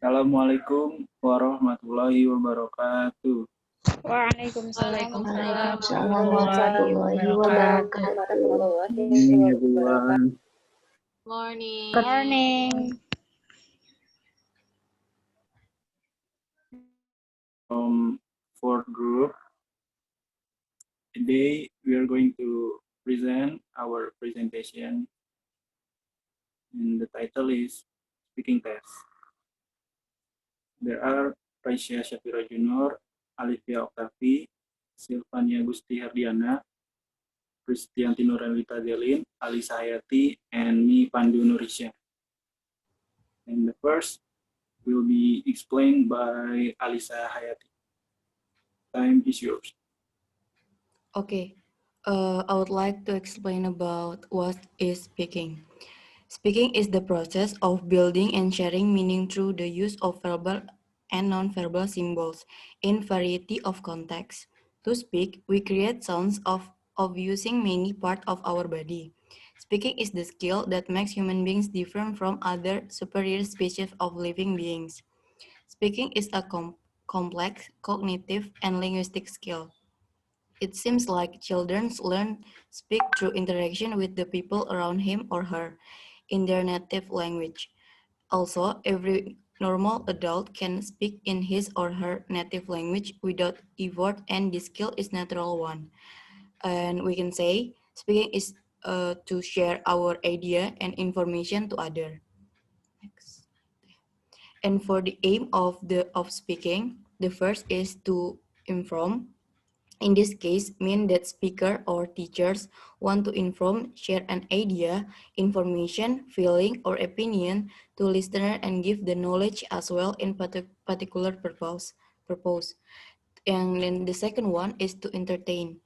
Assalamualaikum warahmatullahi wabarakatuh. Waalaikumsalam warahmatullahi wabarakatuh. Morning, everyone. Morning. From fourth group, today we are going to present our presentation, and the title is Speaking Test. There are Raisya Syafira Junior, Alivia Octavi, Silvania Gusti Hardiana, Kristianti Nurelita Delin, Alisa Hayati, and me, Pandu Nurisha. And the first will be explained by Alisa Hayati. Time is yours. Okay, I would like to explain about what is speaking. Speaking is the process of building and sharing meaning through the use of verbal and non-verbal symbols in variety of contexts. To speak, we create sounds of using many parts of our body. Speaking is the skill that makes human beings different from other superior species of living beings. Speaking is a complex cognitive and linguistic skill. It seems like children speak through interaction with the people around him or her in their native language. Also, every normal adult can speak in his or her native language without effort, and this skill is natural one. And we can say speaking is to share our idea and information to other. Next. And for the aim of speaking, the first is to inform. In this case, mean that speaker or teachers want to inform, share an idea, information, feeling, or opinion to listener and give the knowledge as well in particular purpose. And then the second one is to entertain.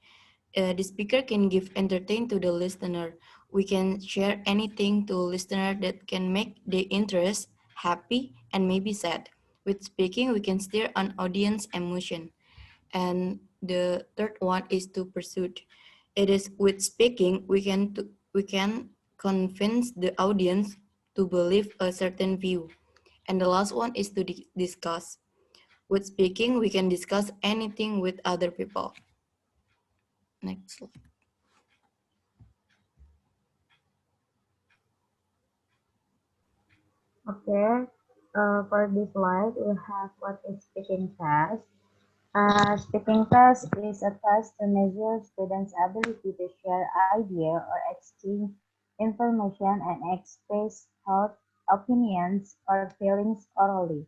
The speaker can give entertain to the listener. We can share anything to listener that can make the interest, happy, and maybe sad. With speaking, we can steer an audience emotion. And the third one is to pursue. It is with speaking we can convince the audience to believe a certain view. And the last one is to discuss. With speaking we can discuss anything with other people. Next slide. Okay, for this slide, we have what is speaking test. Speaking test is a test to measure students' ability to share idea or exchange information and express thoughts, opinions, or feelings orally.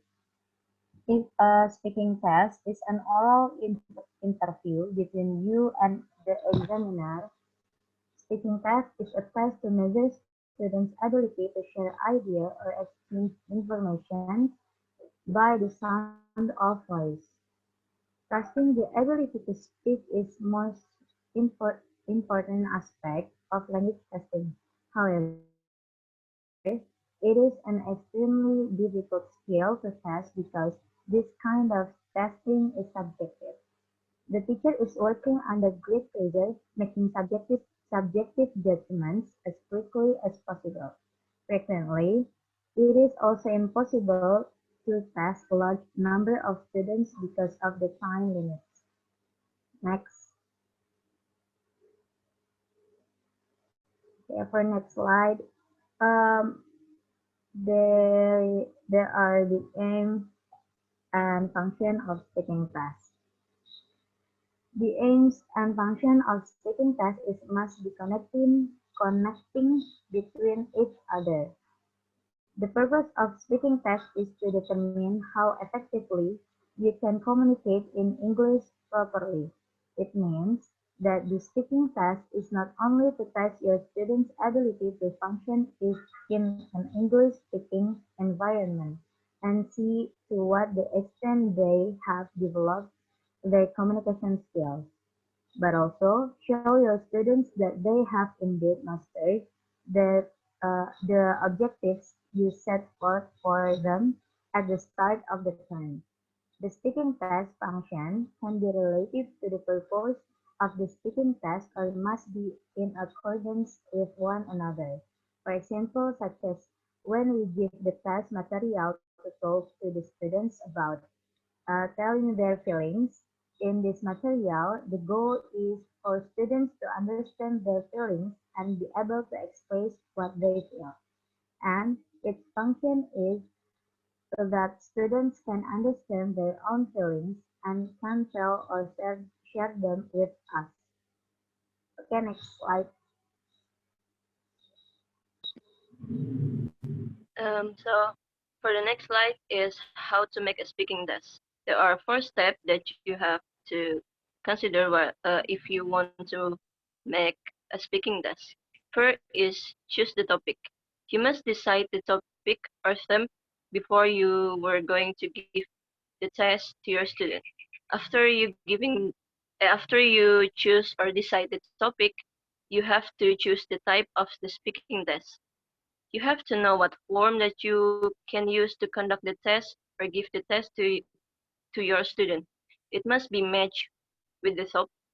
If a speaking test is an oral interview between you and the examiner, speaking test is a test to measure students' ability to share idea or exchange information by the sound of voice. Testing the ability to speak is most important aspect of language testing. However, it is an extremely difficult skill to test because this kind of testing is subjective. The teacher is working under great pressure, making subjective judgments as quickly as possible. Frequently, it is also impossible to test a large number of students because of the time limits. Next. Okay, for next slide, um, there are the aim and function of speaking test. The aims and function of speaking test is must be connecting between each other. The purpose of speaking test is to determine how effectively you can communicate in English properly. It means that the speaking test is not only to test your students' ability to function in an English-speaking environment and see to what the extent they have developed their communication skills, but also show your students that they have indeed mastered the objectives you set forth for them at the start of the term. The speaking test function can be related to the purpose of the speaking test or must be in accordance with one another. For example, such as when we give the test material to talk to the students about telling their feelings. In this material, the goal is for students to understand their feelings and be able to express what they feel. And its function is so that students can understand their own feelings and can tell or share them with us. Okay, next slide. So for the next slide is how to make a speaking test. There are four steps that you have to consider if you want to make a speaking test. First is choose the topic. You must decide the topic or theme before you were going to give the test to your student. After you giving, after you choose or decide the topic, you have to choose the type of the speaking test. You have to know what form that you can use to conduct the test or give the test to your student. It must be matched with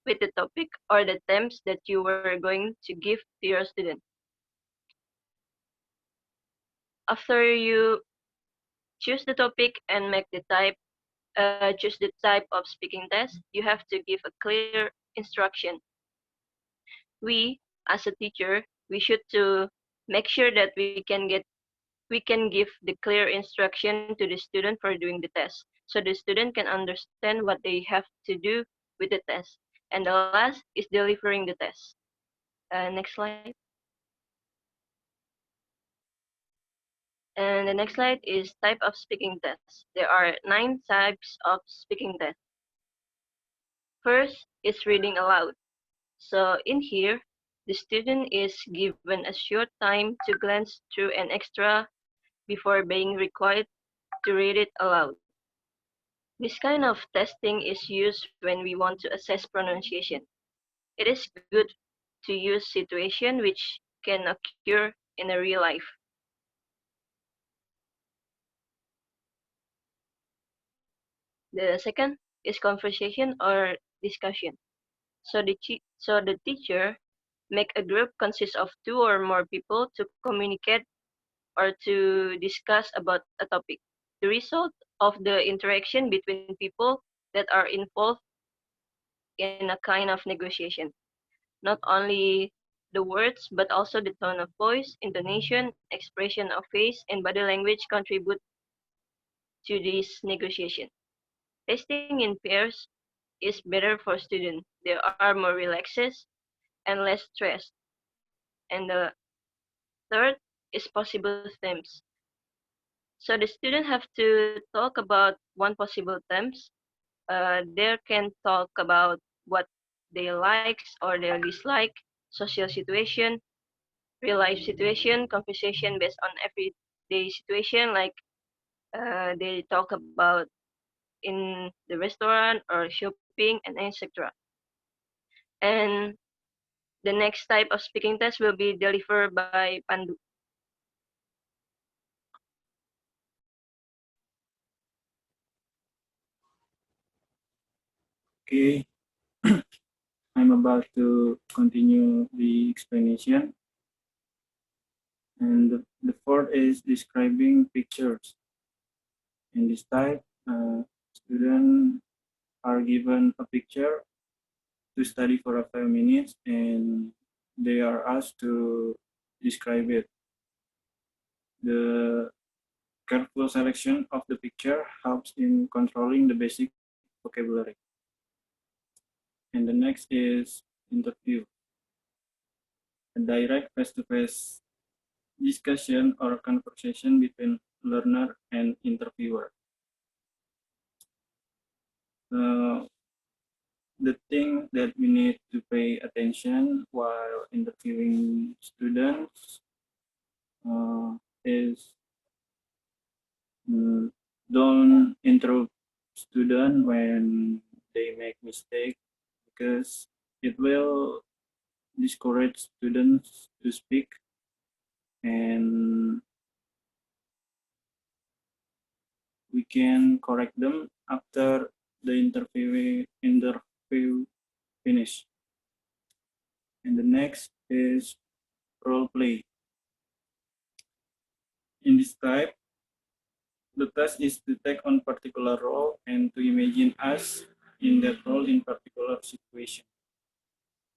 with the topic or the themes that you were going to give to your student. After you choose the topic and make the choose the type of speaking test, you have to give a clear instruction. We, as a teacher, we should to make sure that we can give the clear instruction to the student for doing the test so the student can understand what they have to do with the test. And the last is delivering the test. Next slide. And the next slide is type of speaking tests. There are 9 types of speaking tests. First is reading aloud. So in here, the student is given a short time to glance through an extra before being required to read it aloud. This kind of testing is used when we want to assess pronunciation. It is good to use situation which can occur in a real life. The second is conversation or discussion. So the teacher make a group consists of 2 or more people to communicate or to discuss about a topic. The result of the interaction between people that are involved in a kind of negotiation. Not only the words, but also the tone of voice, intonation, expression of face, and body language contribute to this negotiation. Testing in pairs is better for students. They are more relaxed and less stressed. And the third is possible themes. So the student have to talk about one possible themes. They can talk about what they likes or their dislike, social situation, real life situation, conversation based on everyday situation, like they talk about in the restaurant or shopping and etc. And the next type of speaking test will be delivered by Pandu. Okay, I'm about to continue the explanation. And the fourth is describing pictures. In this type, students are given a picture to study for a 5 minutes and they are asked to describe it. The careful selection of the picture helps in controlling the basic vocabulary. And the next is interview. A direct face-to-face discussion or conversation between learner and interviewer. The thing that we need to pay attention while interviewing students is don't interrupt student when they make mistake because it will discourage students to speak, and we can correct them after the interview finish. And the next is role play. In this type, the task is to take on particular role and to imagine us in that role in particular situation.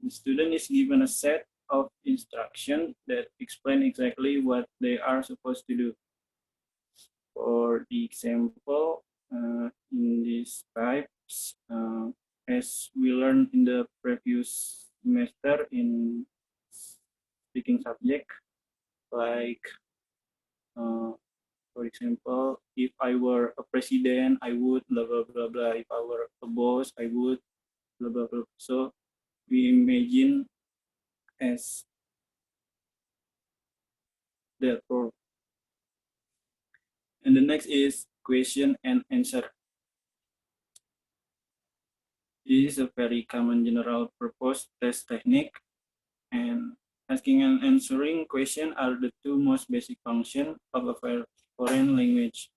The student is given a set of instructions that explain exactly what they are supposed to do. For the example, in these types, as we learned in the previous semester in speaking subject, like for example, if I were a president, I would blah blah blah blah. If I were a boss, I would blah blah blah. So we imagine as that role. And the next is question and answer. This is a very common general purpose test technique, and asking and answering question are the two most basic functions of a foreign language.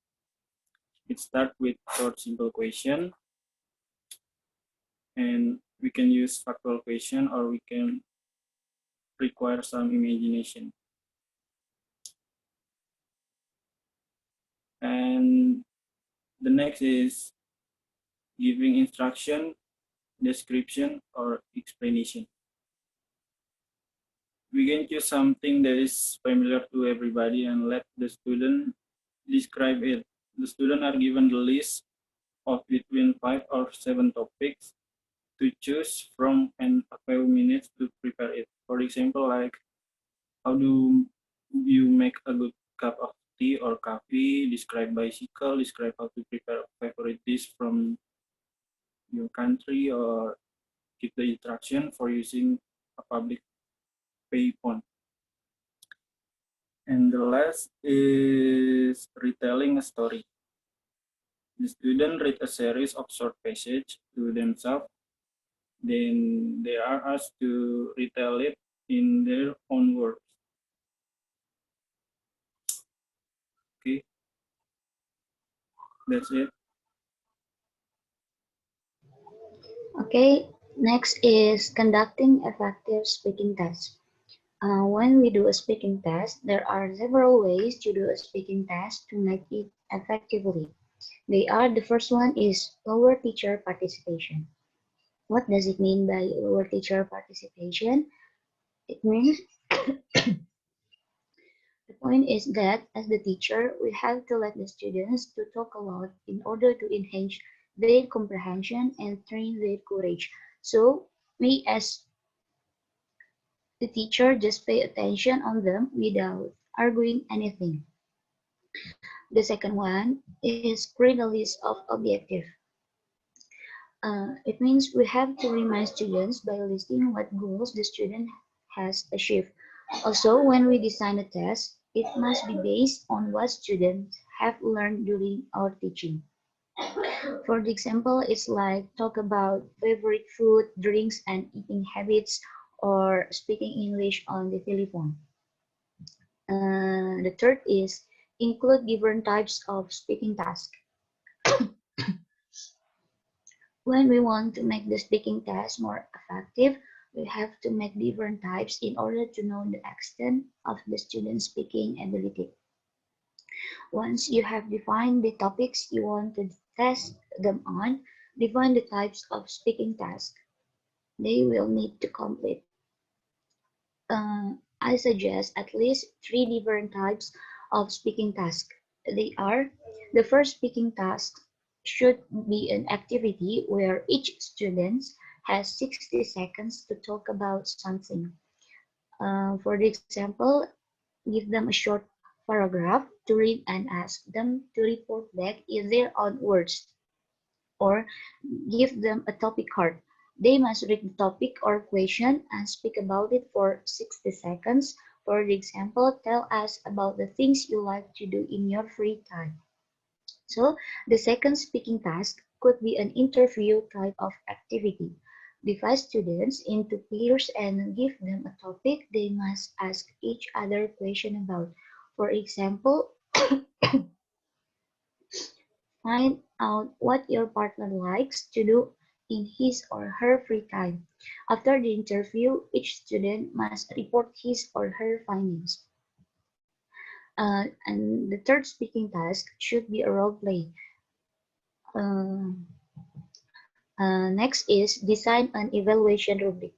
It starts with short simple question, and we can use factual question or we can require some imagination. And the next is giving instruction, description, or explanation. We can choose something that is familiar to everybody and let the student describe it. The students are given the list of between 5 or 7 topics to choose from and a few minutes to prepare it. For example, like how do you make a good cup of tea or coffee, describe bicycle, describe how to prepare a favorite dish from your country, or give the instruction for using a public payphone. And the last is retelling a story. The student read a series of short passages to themselves, then they are asked to retell it in their own words. Okay, that's it. Okay, next is conducting effective speaking tests. When we do a speaking test, there are several ways to do a speaking test to make it effectively. The first one is lower teacher participation. What does it mean by lower teacher participation? It means the point is that as the teacher, we have to let the students to talk a lot in order to enhance their comprehension and train their courage. So we as the teacher just pay attention on them without arguing anything. The second one is create a list of objectives. It means we have to remind students by listing what goals the student has achieved. Also, when we design a test, it must be based on what students have learned during our teaching. For the example, it's like talk about favorite food, drinks, and eating habits, or speaking English on the telephone. The third is include different types of speaking tasks. When we want to make the speaking test more effective, we have to make different types in order to know the extent of the student's speaking ability. Once you have defined the topics you want to test them on, define the types of speaking tasks they will need to complete. I suggest at least 3 different types of speaking tasks. They are the first speaking task should be an activity where each student has 60 seconds to talk about something. For the example, give them a short paragraph to read and ask them to report back in their own words, or give them a topic card. They must read the topic or question and speak about it for 60 seconds. For example, tell us about the things you like to do in your free time. So, the second speaking task could be an interview type of activity. Divide students into pairs and give them a topic they must ask each other question about. For example, find out what your partner likes to do in his or her free time. After the interview, each student must report his or her findings. And the third speaking task should be a role play. Next is design an evaluation rubric.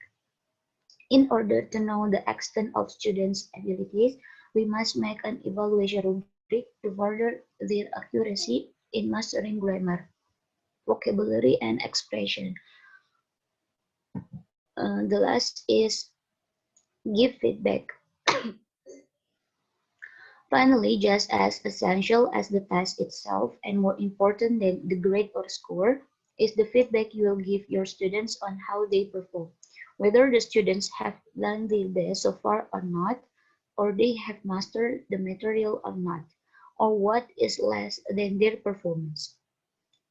In order to know the extent of students' abilities, we must make an evaluation rubric to further their accuracy in mastering grammar, vocabulary, and expression. The last is give feedback. Finally, just as essential as the test itself and more important than the grade or score is the feedback you will give your students on how they perform, whether the students have done their best so far or not, or they have mastered the material or not, or what is less than their performance,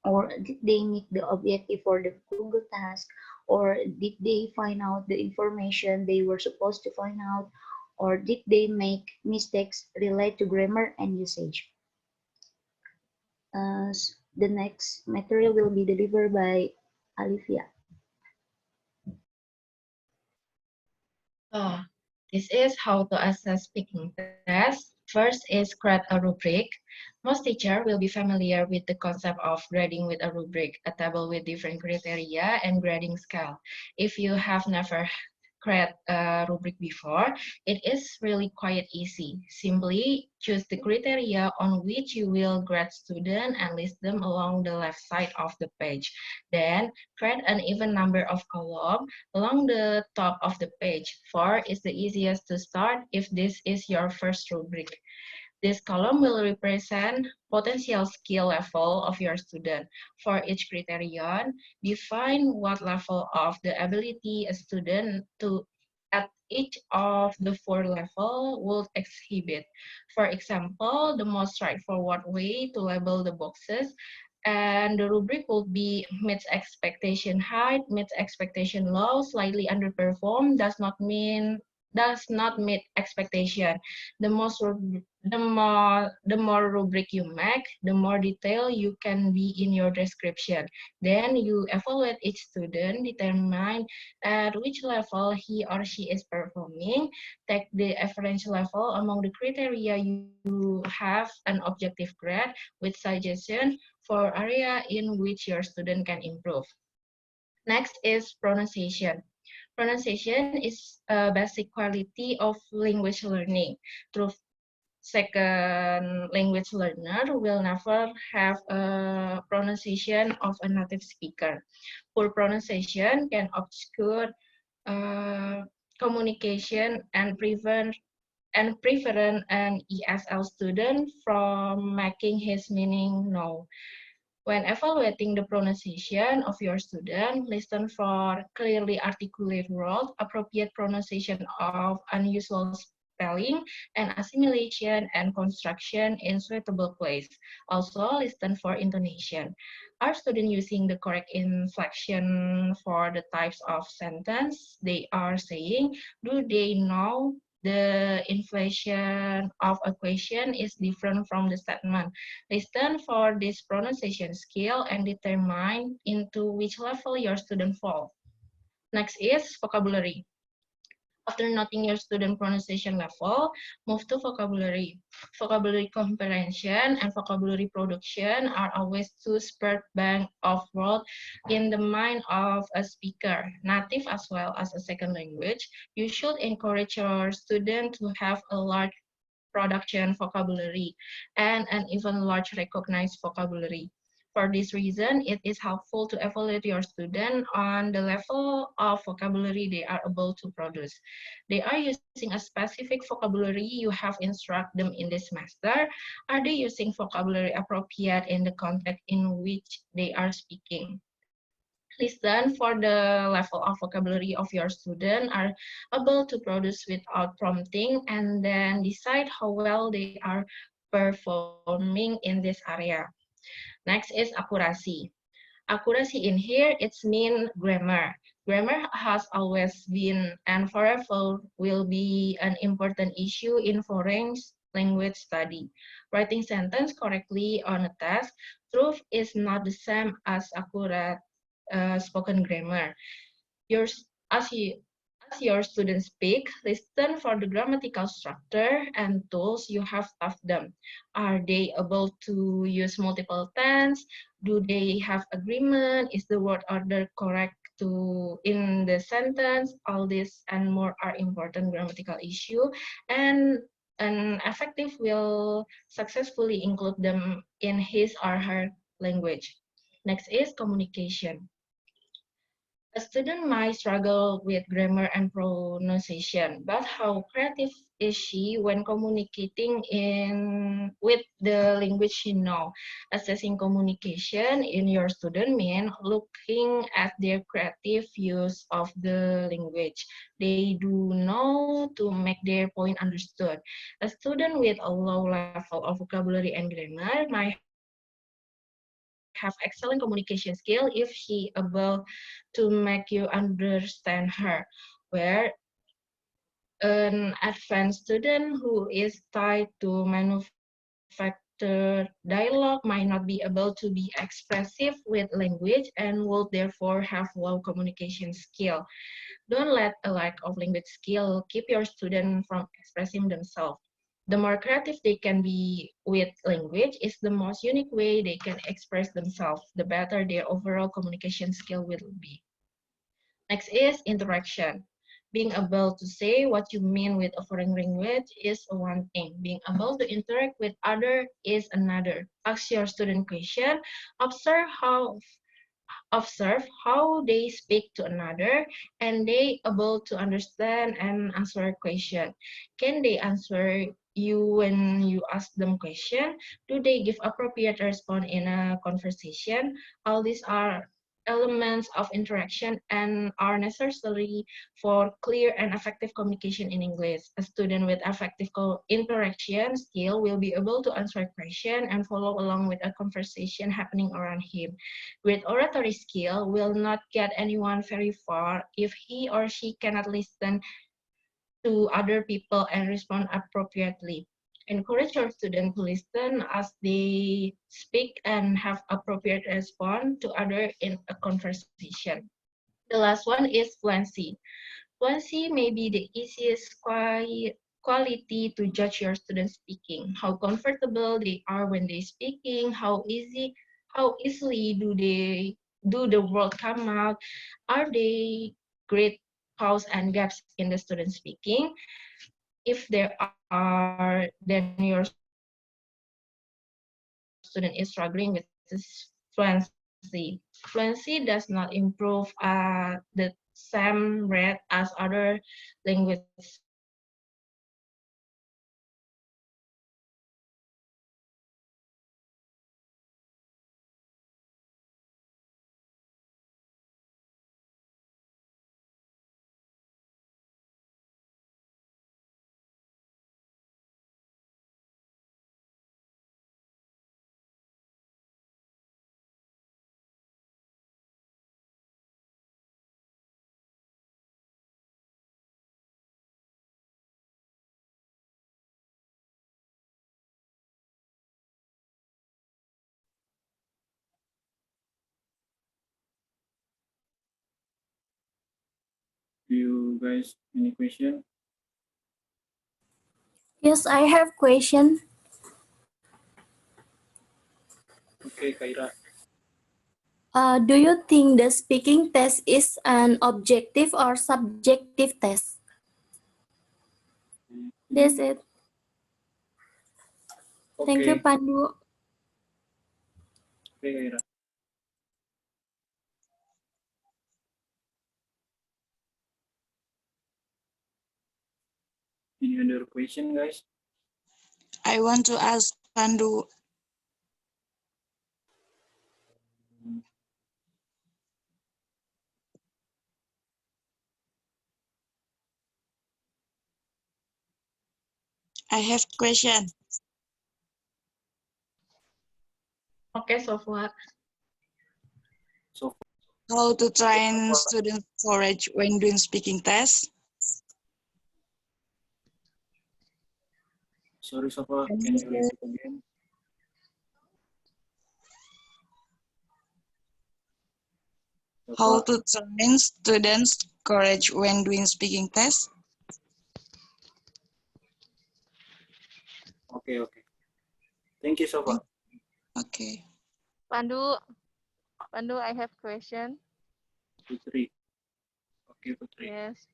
or did they meet the objective for the Google task, or did they find out the information they were supposed to find out, or did they make mistakes related to grammar and usage. The next material will be delivered by Olivia. So, this is how to assess speaking test. First is create a rubric. Most teachers will be familiar with the concept of grading with a rubric, a table with different criteria and grading scale. If you have never create a rubric before, it is really quite easy. Simply choose the criteria on which you will grade student and list them along the left side of the page. Then create an even number of columns along the top of the page. 4 is the easiest to start if this is your first rubric. This column will represent potential skill level of your student. For each criterion, define what level of the ability a student to at each of the 4 levels would exhibit. For example, the most straightforward way to label the boxes and the rubric will be meets expectation high, meets expectation low, slightly underperform, does not meet expectation. The most the more rubric you make, the more detail you can be in your description. Then you evaluate each student, determine at which level he or she is performing, take the average level among the criteria you have an objective grade with suggestion for area in which your student can improve. Next is pronunciation. Pronunciation is a basic quality of language learning. True second language learner will never have a pronunciation of a native speaker. Poor pronunciation can obscure communication and prevent an ESL student from making his meaning known. When evaluating the pronunciation of your student, listen for clearly articulate words, appropriate pronunciation of unusual spelling, and assimilation and construction in suitable place. Also, listen for intonation. Are students using the correct inflection for the types of sentence they are saying? Do they know the inflation of a question is different from the statement? Listen for this pronunciation skill and determine into which level your student falls. Next is vocabulary. After noting your student pronunciation level, move to vocabulary. Vocabulary comprehension and vocabulary production are always two spurt bank of words in the mind of a speaker, native as well as a second language. You should encourage your student to have a large production vocabulary and an even large recognized vocabulary. For this reason, it is helpful to evaluate your student on the level of vocabulary they are able to produce. They are using a specific vocabulary you have instructed them in this semester. Are they using vocabulary appropriate in the context in which they are speaking? Listen for the level of vocabulary of your student are able to produce without prompting, and then decide how well they are performing in this area. Next is accuracy. Accuracy in here, it's mean grammar. Grammar has always been and forever will be an important issue in foreign language study. Writing sentence correctly on a test, truth is not the same as accurate spoken grammar. Yours, as your students speak, listen for the grammatical structure and tools you have taught them. Are they able to use multiple tense? Do they have agreement? Is the word order correct in the sentence? All this and more are important grammatical issue, and an effective will successfully include them in his or her language. Next is communication. A student might struggle with grammar and pronunciation, but how creative is she when communicating with the language she knows? Assessing communication in your student means looking at their creative use of the language. They do know to make their point understood. A student with a low level of vocabulary and grammar might have excellent communication skill if she able to make you understand her, where an advanced student who is tied to manufactured dialogue might not be able to be expressive with language and will therefore have low communication skill. Don't let a lack of language skill keep your student from expressing themselves. The more creative they can be with language is the most unique way they can express themselves, the better their overall communication skill will be. Next is interaction. Being able to say what you mean with a foreign language is one thing. Being able to interact with others is another. Ask your student question, observe how they speak to another, and they able to understand and answer a question. Can they answer you when you ask them question? Do they give appropriate response in a conversation? All these are elements of interaction and are necessary for clear and effective communication in English. A student with effective interaction skill will be able to answer question and follow along with a conversation happening around him. With oratory skill will not get anyone very far if he or she cannot listen to other people and respond appropriately. Encourage your students to listen as they speak and have appropriate response to others in a conversation. The last one is fluency. Fluency may be the easiest quality to judge your students speaking. How comfortable they are when they speaking, how easily do the word come out, are they great pause and gaps in the student speaking? If there are, then your student is struggling with this fluency. Fluency does not improve at the same rate as other language skills. Fluency improves Do you guys any question? Yes, I have question. Okay, Kaira. Do you think the speaking test is an objective or subjective test? That's it. Thank you, Okay, Pandu. okay, Kaira. Any other question, guys? I want to ask Pandu, I have question. Okay, so far. So, How to train students courage when doing speaking test? sorry, Sofa, can you repeat again? How to train students' courage when doing speaking test? Okay, okay. Thank you, Sofa. Okay. Pandu, I have question. Putri. Okay, Putri. Yes.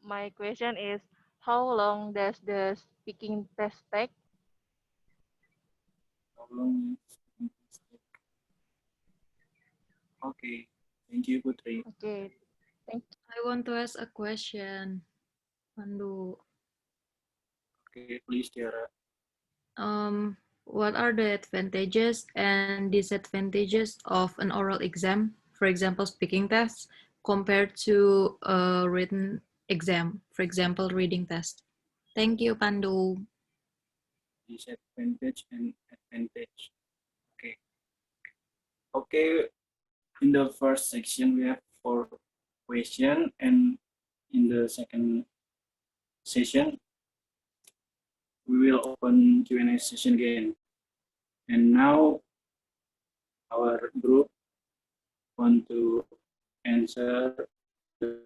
My question is, how long does the speaking test take? How long is it? Okay. Thank you, Putri. Okay. Thank I want to ask a question, Pandu. Okay, please, Tiara. What are the advantages and disadvantages of an oral exam, for example, speaking test, compared to a written exam, for example, reading test? Thank you, Pandu. Disadvantage and advantage. Okay. Okay. In the first section, we have 4 questions, and in the second session, we will open Q&A session again. And now, our group want to answer the